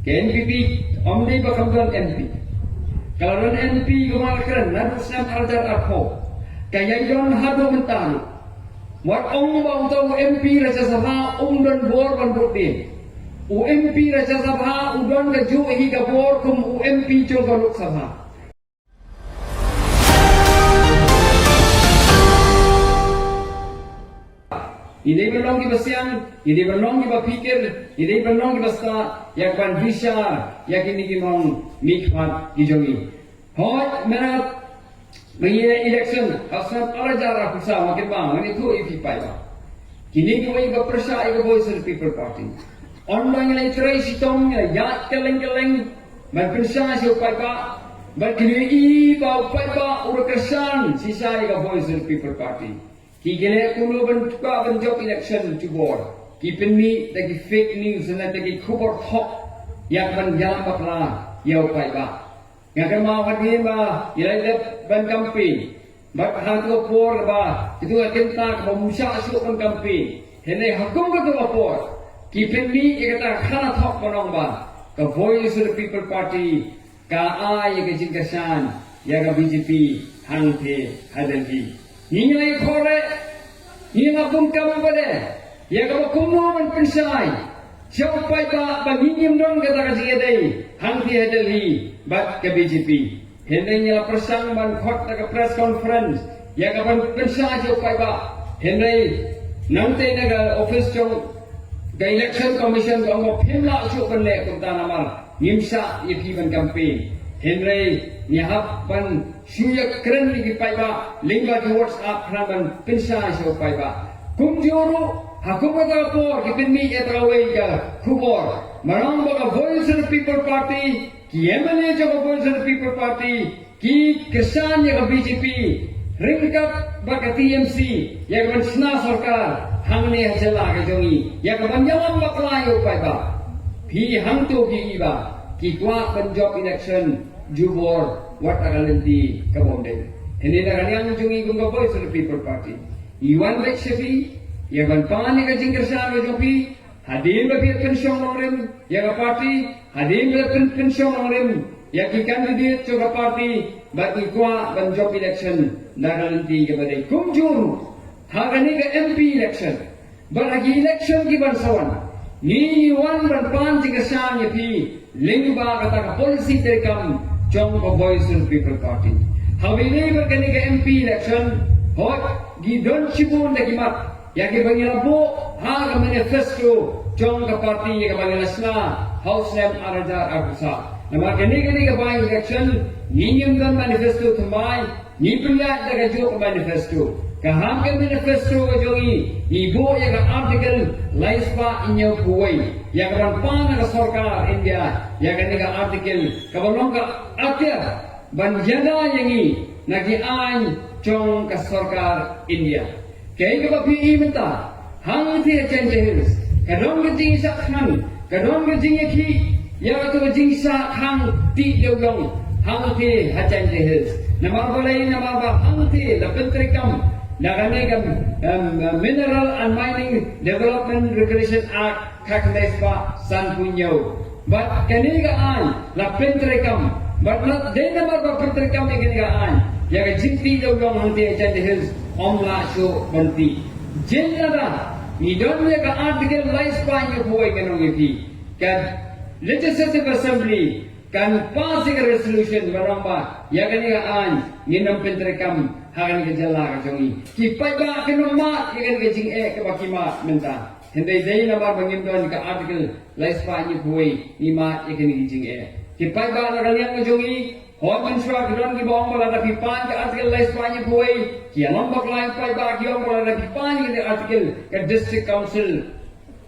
ke NPP omni bakamdan MP kalau NP gumarkan nadusna arjar arho kaya yon hado mentang wat bang tau MP Raja Sabha dan bor ban bukti UMP Raja Sabha udon ka ju hi ka bor kum UMP jo ka Lok Sabha ini belum di basian, ini belum di berpikir, ini belum di basta, yang ban bisa, yang ini kimong mikmat dijongi. Hot merat mengira election, asal para jara kusa makin bang, ini tu ipipai bang. Kini kau iba persa iba Voice of the People Party. Online yang terai sitong, ya keleng, berpersa siupai bang, berkini iba upai bang urkesan sisa iba Voice of the People Party. Ki gele kulo bentuka benjok election to board. Ki penni lagi fake news dan lagi kubur top yang menjalan bakla ya upai ba. Yang kan mau hadir ba, ilai lep ban campaign. Bak hatu por ba, itu akan tak memusa asuk ban campaign. Henai hakum ka tu por. Ki penni ikata khana top panong ba. Ka Voice of the People Party ka ai ka jingkasan ya ka BJP hangte hadalhi. Nilai korek, nilai kumkam pada, ya kalau kumu menpensai, siapa ba banginim dong kata kasih adai, hangti hadalhi, bat ke BJP, hendai nyala persang ban khot ke press conference, ya kalau pensai siapa ba, hendai nanti naga office jong, ke election commission jong mau pemla siapa lek kumta namar, nimsa yepi ban campaign, hendai nyahap ban suyak keren lagi paiba lingga di WhatsApp hanaman pensai so paiba kumjuru hakumata por kipinmi etrawai ka kubor marang baga Voice of the People Party ki MLA jo Voice of the People Party ki kisan ya BJP ringkat baga TMC ya kan sna sarkar hangne hajala ka jongi ya kan banjalan baklayo paiba phi hangtu ki iba ki kwa banjok election jubor wat agalenti kabonde. Ini dah yang jungi gungga Voice of the People Party. Iwan baik sepi, ya ban pani ka jingkersan ka jopi, hadir lebih pensiun orang ya ka parti, hadir lebih pensiun orang ya ki candidate ka parti, bagi kuah ban job election agalenti ka badai. Kumjur, hagani ka MP election, baragi election ki ban sawan. Ni iwan ban pan jingkersan ya pi, lingba kata ka polisi terekam. Jong ko Voice of the People Party. Habili berkani ke MP election, hot gidon sibun lagi mat. Yang bangilabo ha ka manifesto jong ka party yang bangilasna House Name Arajar Agusa. Nama kani ke bang election, ninyam dan manifesto tumai, ni pria daga jo ka manifesto. Kaham ke manifesto ka jongi, ibu yang ka artikel laispa inyo kuwai. Yang kapan ka sarkar India, yang ka artikel kabalong ka akhir banjada yangi nagi an jong ka sarkar India. Kaya ka papi imenta hang ti change hills. Kadong ka jing sa khang, kadong ka jing ki ya ka jing sa khang ti dewlong hang ti ha change hills. Namar balai namar ba hang ti la pentrikam naganegam Mineral and Mining Development Regulation Act kaknespa san punyo. But kaniga an la pentrekam, but not they never ba pentrekam kaniga an. Ya ka jinti daw long hanti chan hills omla show banti. Jenada ni don ya ka article lies pa nyo buhay kanong ipi. Kan Legislative Assembly kan passing a resolution baramba ya kaniga an ninam pentrekam hagan ka jala ka jongi. Kipai ba kinoma ya kaniga jing ka bakima menta. Hindai dai nama bangin don ka article lais pa ni buai ni ma ikani jing kipai ba la kalian ngajongi hot manswa don ki bong bala da pipan ka article lais pa ni buai ki lambak lain pai ba ki ong bala da pipan ni article ka district council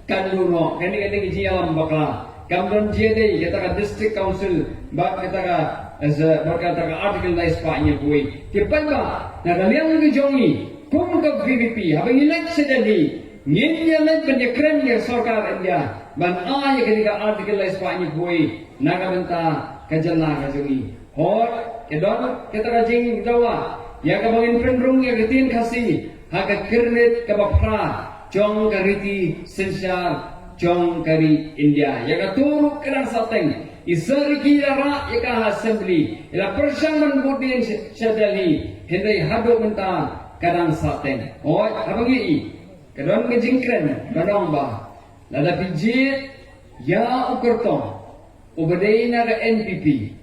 kanluno kani ji lambak la kamron je dei kata ka district council ba kata ka as berkata ka article lais pa ni buai kipai ba na kalian ngajongi kum ka VVP habang election jadi Nyenyalan penyekran yang sarkar India ban ay ketika artikel Spanyol boy nagamenta kajalla kajungi hot kedon kita kajing dawa ya kabangin penrung ya ketin kasi haga kernet kabapra jong kariti sensar jong kari India ya turu kerang sateng isari kira ya assembly ila persaman budin syadali hendai hado mentang kadang sateng abangi kadang ngejingkren kadang ba lada pijit ya ukurtong ubadaina ga NPP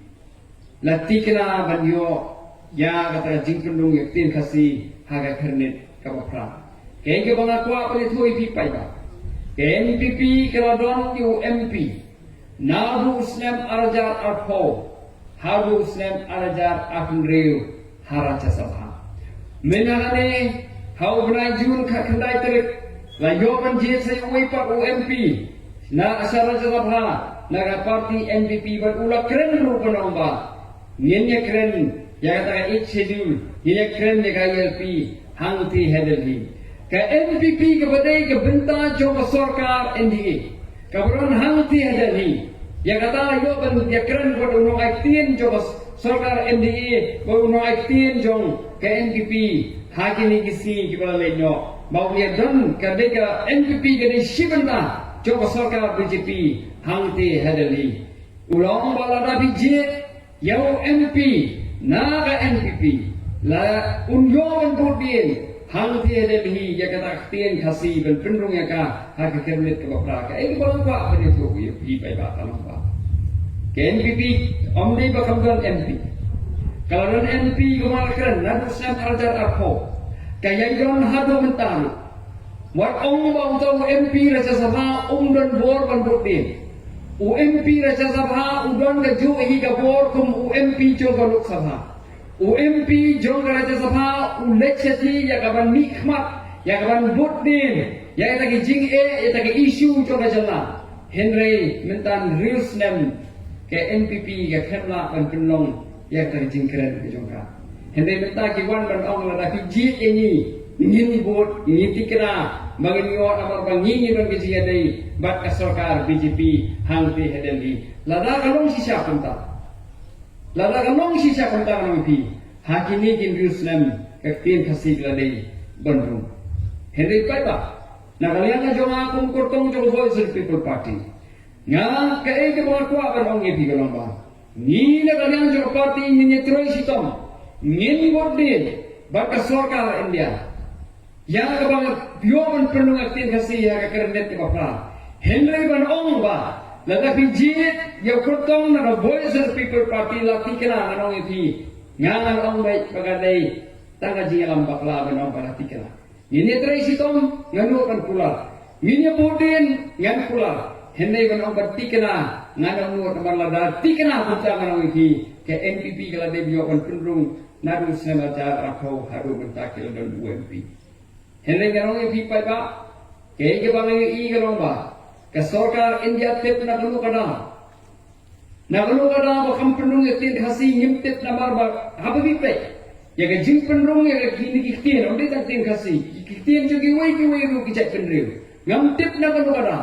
latikna banyo ya kata jingkendung yaktin kasi haga kernit kapapra kaya bang aku apa itu IPP ba NPP keladon UMP Nabu Islam Arajar Arpo Haru Islam Arajar Akundreu Haracha Sabha Menagane Hau Benajun Kakandai Terik Layoban Jese Wipak UMP Na Asaraja Sabha Naga Parti NPP Berula keren rupa nomba Ninya keren Yang kata each schedule Ninya keren Nika ILP Hangti Hedelhi Ke NPP kepada kebentar coba sorkar NDA. Kebetulan hangti ada ni. Yang kata yo ben dia keren buat unong aktin coba sorkar NDA, buat unong aktin jong ke NPP. Haki ni kisi kita lenyo. Mau dia don kadeka NPP jadi sibenta coba sorkar BJP hangti ada ni. Ulang balada BJ yo MP naga NPP la unyon budin hangti Delhi ya kata aktin khasi ben pendung ya ka ha kernet ke bapraka balang ba apa itu pi pai ba talang ba ke NPP omni ba kamdan MP kalau dan MP gumal keren nadu sam arajar arpo kaya yon hado mentan wat ong ba untuk MP raja sabha dan bor ban budin UMP raja sabha udon ga ju hi ga bor kum UMP jo ga lok sabha UMP jong Raja Sabha ulechati ya kaban nikmat ya kaban budin ya kita jing ya kita isu jong Raja Henry mentan reels nem ke NPP ya kemla ban penong ya kita jing keren jong ka Henry mentan ki wan ban ong la tapi ji ini ngin bot ini tikra bagi nyor amar bangi ban ke ji dai bat sarkar BJP hangti hedeli lada kalong sisa punta Lada kanong sisa kontak ng pi hakini kin Jerusalem kaktin kasih ladai Bandung. Henry Paiba nakalian na jong akong kortong jong Voice of People Party. Nga kaya ke mga kuwa ban ong ipi kalong ba. Ni nakalian jong party ni Troy Sitom. Ngin bodin baka sorkar India. Ya kabang piyon penung aktin kasih ya kakernet ke bapra. Henry ban ong ba Ladapi jit ya kurtong na Voice of People Party lati kena anong iti ngangan ong baik pagadai tanga jing alam bakla benong parati kena ini traisi tom nganu kan pula ini budin ngan pula henai benong parti kena nganong nuot malada tikena puta nganong iti ke NPP kala de bio kan pendung nadu semaja rakau haru bentakil dan UMP henai nganong iti pai ba ke bangi i nganong ba ke sorkar India tip na kalu kada bakam pendung yatin khasi ngimtip na marba hababi pe ya ke jing pendung ya ke kini kiktin onde tak tin khasi kiktin jogi wai ru kijat pendriu ngamtip na kalu kada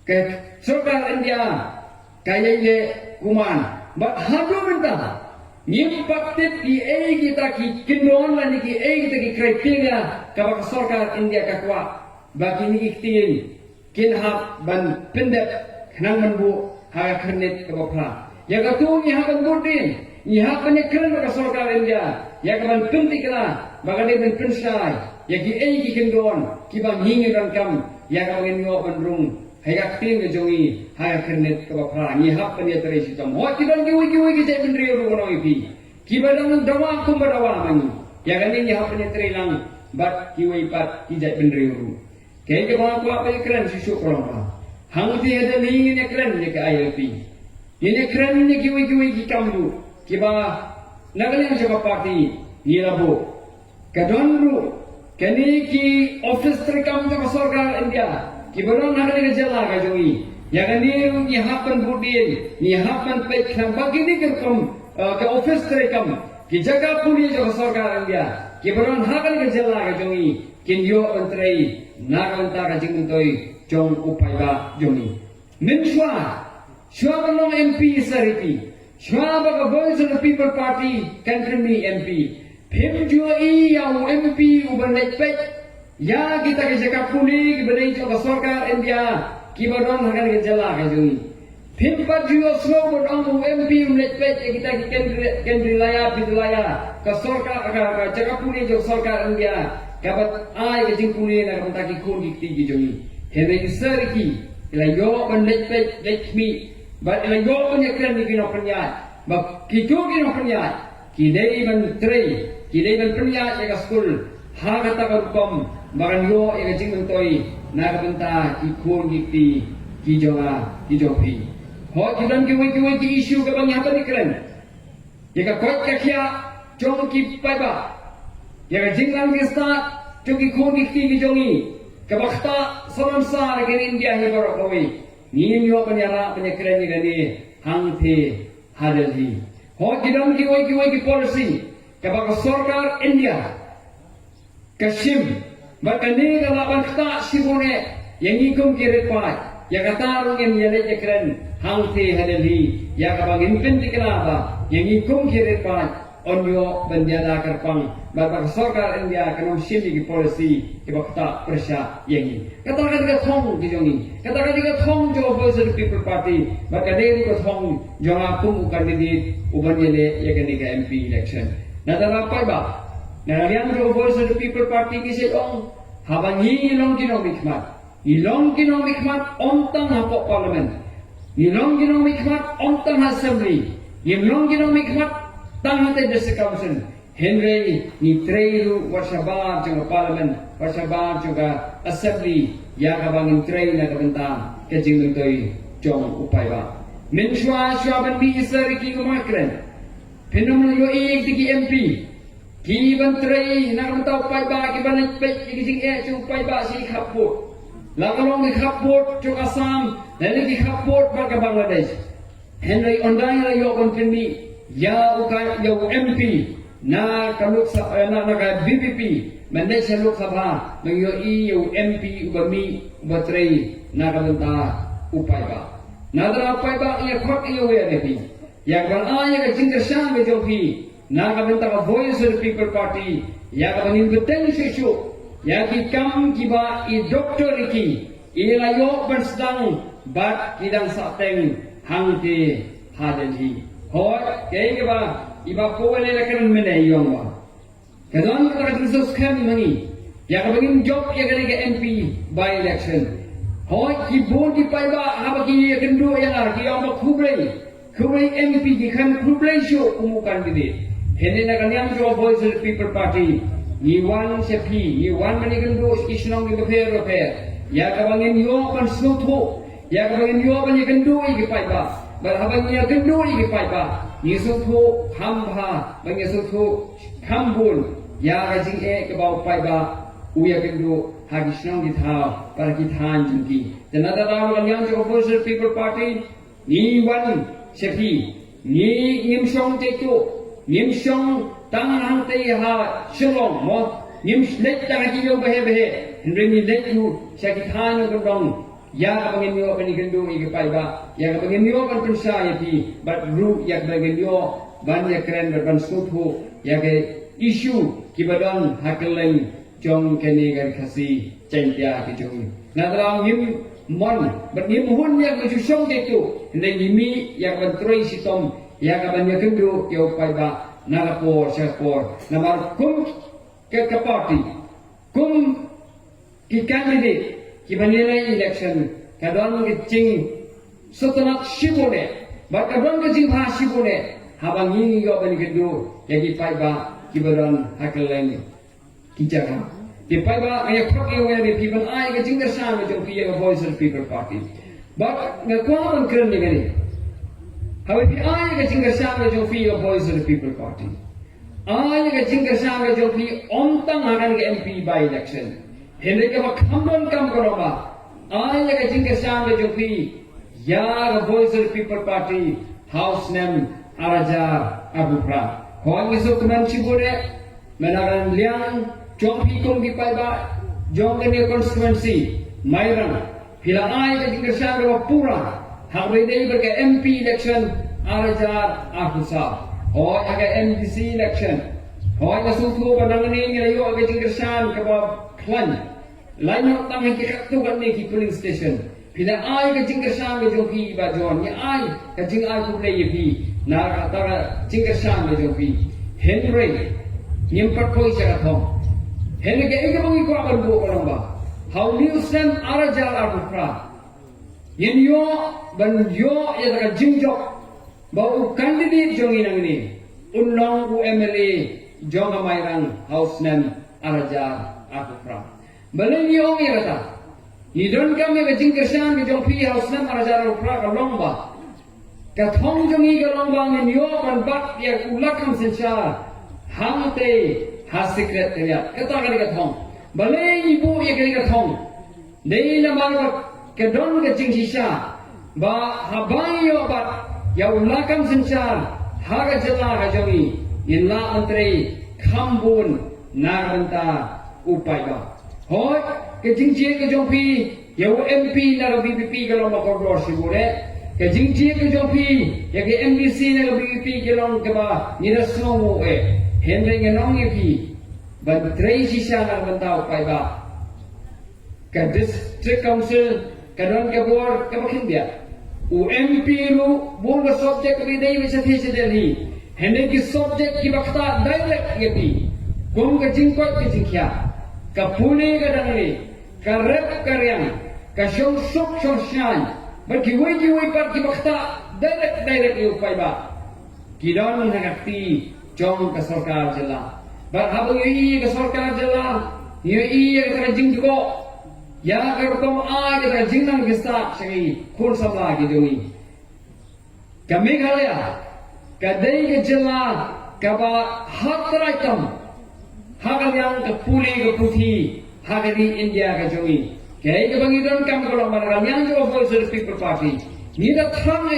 ke sorkar India kaya ye kuman ba hadu benta ngimpak tip di kita ki kinon la ni ki kita ki kriteria ka sorkar India ka kwa bagi ni kiktin kinhap ban pendep kenang menbu ha kernet ke bapra ya katu ni ha ban budin ni ha pan keren ka sorkar India ya ka ban pentik la bagade ben pensai ya ki ki kendon ki bang hingi dan kam ya ka ngin ngo ban rung ha ya tin ke jongi ha kernet ke bapra ni ha pan ya tere si tom ho ki dan ki je ben rio ro ipi ki badang dawa kum badawa mani ya kan ni ha pan ya tere lang bat ki pat ki je ben rio kaya ke mga kuwa pa yung keren susuk orang pa. Hangti ada lingin ya keren ya ke ILP. Ini keren ya kiwi ki kambu. Kiba nagalian siya parti ni labo. Kadonru kani ki office terkam sa sorkar India. Kiba ron nagalian jala ka jongi. Ya kani ni hapan budin ni hapan pek kam bagi ni kerkom ke office terkam. Ki jaga puli sa sorkar India. Kiba ron nagalian jala ka jongi. Kinyo antrai nakanta ka jingtoy jong upay ba jongi. Min shwa banong MP saripi. Shwa ba ka Voice of the People Party country ni MP. Phim jua yaw MP uban naipet. Ya kita ke jaka puli ki badai jo ka sorkar India. kibaron akan gejala kajungi. Pimpat juga semua beramu MP melihat kita kendri laya bidulaya ke sorka ke cakapuni jauh sorka India kabat ai ke jingkuni nak mentaki kun dikti jungi. Henry seriki ilayo melihat lekmi, but ilayo menyekran di kino penyat, but kitu kino penyat, kidai menteri, kidai penyat yang skul, harga takutkom, baran yo yang jingmentoi nak benta kikun dikti kijonga. Hoi kidan kiwai ki isu ke bang hata dikren. Jika kau kakia jong ki paiba. Jika jinglan ki start jong ki kau dikti jongi. Kabakta salam sar ke India hi barok koi. Ni yo penyara penyekren ni gani hang the hadalhi. Hoi kidan kiwai ki policy. Kabak sarkar India. Kashim bakani galaban kta sibone yang ikum kirit pai. Ya kata orang yang nyalek keren hangti hadalhi ya kabangin pinti kenapa yang ikum kirit pan onyo bendiada kerpang bapak sarkar India kanong sini ki policy ki bakta persya yang ini katakan juga thong ki jongi katakan juga thong jo opposite people party baka deri ko thong jo apung candidate uban yele ya kani ka MP election nadara paiba narian jo opposite people party ki se ong habangi long kinong bikmat Ilong kinong mikmat ontang hapok parlimen. Ilong kinong mikmat ontang assembly. Ilong kinong mikmat tang hate district council. Henry ni treiru warsabar juga parlimen, warsabar juga assembly. Ya kabangin trei na kabenta kejing mentoi jong upai ba. Menshwa ban bi isari ki kumakren. Phenomenal yo ik diki MP. Ki ban trei na kabenta upai ba ki ban pek ki jing chu upai ba si khaput. Lakalong di Khapot cuk Assam, lalu di Khapot baga Bangladesh. Henry ondai la yo konfirmi ya ukai yo MP na kaluk na ka BPP Malaysia Lok Sabha yo yo MP ubami ubatrei na kabenta upai ba. Nadra upai ba ya khot yo ya nepi. Ya ban aya ka jingkershan me jopi na kabenta ka Voice of the People Party ya ka banin betel shu ya ki kam ki ba I doktor ki ilayo ban sedang bat kidang sateng hangte hadelhi hoi ke ba iba ko le lakan mene yong ba kadon ka resus kham mangi ya ka bagin job ya ka MP by election hoi ki bon ki pai ba ha ba ki kendu ya la ki am khublei MP ki khan khublei shu umukan bide hene na kanyam jo Voice of the People Party Ni wan sepi, ni wan manikan dos isnong di repair. Ya kabangin yo pan snutho, ya kabangin yo pan ikan doi ki paipa. Berhabang ya kan doi ki paipa. Ni snutho hamba, bang snutho hambul. Ya rajing ke bau paipa, uya kan do hagi snong di thao para ki than jingki. Dan ada rawan yang jo Opposition People Party ni wan sepi, ni ngimsong tekto, ngimsong tangan hangtai ha shalom mo nim let ta ki yo behe henry ni let you syaki khan ko dong ya bangin yo pani gendo I pai ba ya bangin yo kan pensa ya pi but ru ya bangin yo ban ya kren ban suthu ya ke issue ki badon hakeleng jong keni gan khasi chentia ki jong na dra nim mon but nim hun ya ko shong de tu henry mi ya ban troi sitom ya ka ban ya gendo yo pai ba Nagapur, Singapore, namar kum ke party, kum ki candidate, ki banilai election, kadang ki cing setelah sibune, but kadang ki cing ha sibune, habang ini yo bani kedu, yagi pai ba ki badan hakeleng ki jaga. Ki pai ba ay khok yo ya ki ban ai ki cing dersan me jong ki Voice of the People Party. But ngakwan kren ni gani. How if I get in the Sanga Jofi of Voice of the People Party? I get in the Sanga Jofi on Tangan MP by election. Henry Kambon Kamkaroma. I get in the Sanga Jofi Ya Voice of the People Party House name Arajar Abupra. Hong is of Manchibure, Manaran Liang, Jofi Kumbi Paiba, Jongani constituency, Myran. Hila I get in the Sanga of Pura. Hari ini berke MP election Arajar Akusa, hoi aga MDC election, hoi kasutu pandangan ini layu aga jingkersan kebab klan, lain yang tang hingga tu kan ni ki polling station, Pina ai ka jing ka sham me jong pi ba jon ni ai ka jing ai ku le pi na ka ta ka jing ka sham me jong pi Henry nyim pat koi cha ka thong Henry ke ik bang ko akan bu ko ba how new sem arajal ar pra yen yo ban yo ya ka jing jok ba u candidate jong inang ni unong u MLA jong amai rang house nem arajal ar pra balen yo ngi rata ni don kam me jing kersan ke jong pi house nam arajar upra ka lomba ka thong jong i ka lomba ni yo ban bat ya ulakam sencha hamte ha secret ya ka ta ka thong bale ibu ya ka thong dei na ma ka don ka jing shisha ba habai yo bat ya ulakam sencha ha ka jala ka jong i in la antre khambun naranta upai ba hoi ke jing chia ke jong pi ya wo MP na lo BPP ke lo ma ko dor si bole ke jing chia ke jong pi ya ke MBC na lo BPP ke lo ke ba ni na sno mo hen le nge nong ye pi ba trei si sha na ban tau pai ba ke district council ke don ke bor ke ba khin dia u MP ru bol ga subject bi dei wi sa thi se del hi hen le ki subject ki bakta direct ye pi kom ke jing ko ke jing kya ka pune ka dangli ka rep karyang ka shong sok shong shan bar ki wai par ki bakta direct yu pai ba ki don na kakti jong ka sarkar jala bar habu yi ka sarkar jala yi ka jing ko ya ka kom a ka jing nang gista sagi khun sabla ki doi ka meghalaya ka dei ka jala ka ba hatrai tam hagal yang ke puli ke putih hagal di India ke jongi kaya ke bagi don kam kalau marang yang jo voice of the people party ni da thang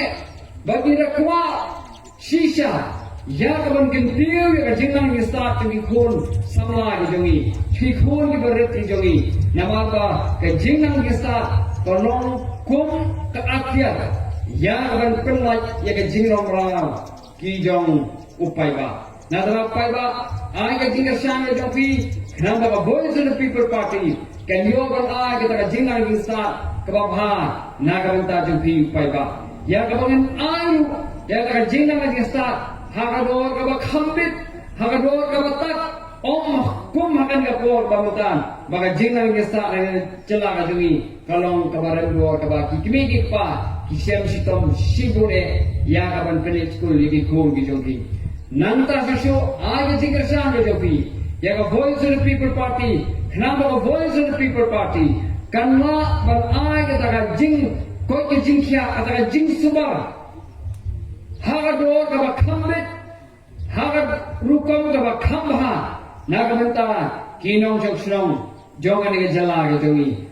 bagi da kwa shisha ya ke ban kentiu ya ke jingang ni start ke khon samla ke jongi thi khon ke baret ke jongi nama ba ke jingang ke start tolong kum ke akhir ya ke ban penlaj ya ke jingrong rang ki jong upai ba na da upai ba ai ka jing kersan ke jong pi kenapa ka voice of the people party kan yo kan ai ka ta jing nang sa ka ba bha na ka banta jong pi pai ba ya ka bangin ai ya ka jing nang sa ha ka do ka ba khambit ha ka do ka ba tak kum makan ka por ba mutan ba ka jing nang sa cela ka jongi kalong ka ba ren do ka ba ki kimi ki pa ki sem sitom sibure ya ka ban pele school li ko ki jong pi Nanta Sasho, I think a sound of the You have a voice of the people party, number of voice of the people party. Kanwa, but I get a jing, koi jing kia, at a jing suba. Hagador of a kambit, Hagad Rukom of a kamba, Nagamanta, Kinong Joksong, Jongani Jala Jogi.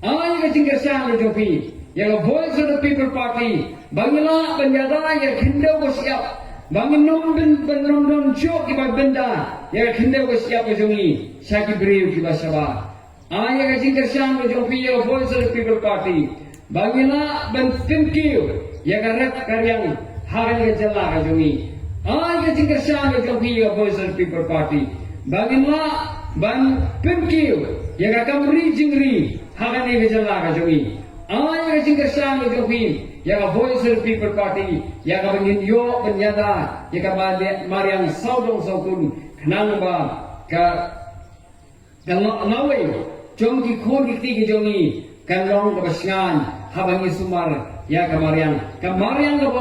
I think a sound of the You have a voice of the people party, Bangla, Banyada, your Kindo was up. Bangun nom chok ki benda ya khinde ko siap ko jongi saki breu ki basaba aya ka jing kersan ko jong pi voice of the people party bangina ban timkiu ya ka rep karyang hagan ka jalla ka jongi aya ka jing kersan ko jong pi voice of the people party bangina ban timkiu ya ka kamri jingri hagan ka jalla ka jongi aya ka jing kersan ko jong pi ya ka voice of the people party ya ka bangin yo penyada ya ka mariang saudong saukun kenang ba ka lawe jong ki khon ki ki jongi kan long ka basngan habangi sumar ya ka mariang ka ba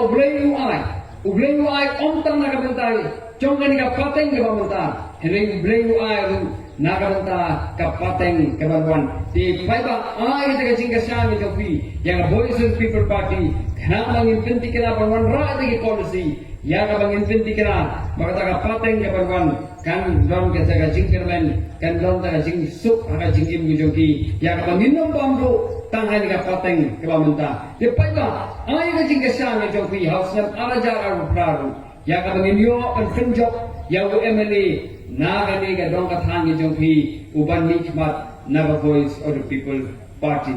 ubleu ai om tang na ka bentai jong ni ka pateng ka ba heneng ubleu ai na ka benta ka pateng ka ban di pai ba ai ka jing ka sami jopi ya ka voice of the people party kenang bangin penti kena ban ra ki policy ya ka bangin penti kena maka ka pateng ka ban kan don ka jaga jing kermen kan don ta jing sup ka jing im joki ya ka bangin nom bambu tangan ka pateng ka bamenta di pai ba ai ka jing ka sami jopi house nam arajar ar praru ya ka bangin yo kan finjok ya wo MLA naga ni ka don ka thangi jong pi uban nikmat naga voice of the people party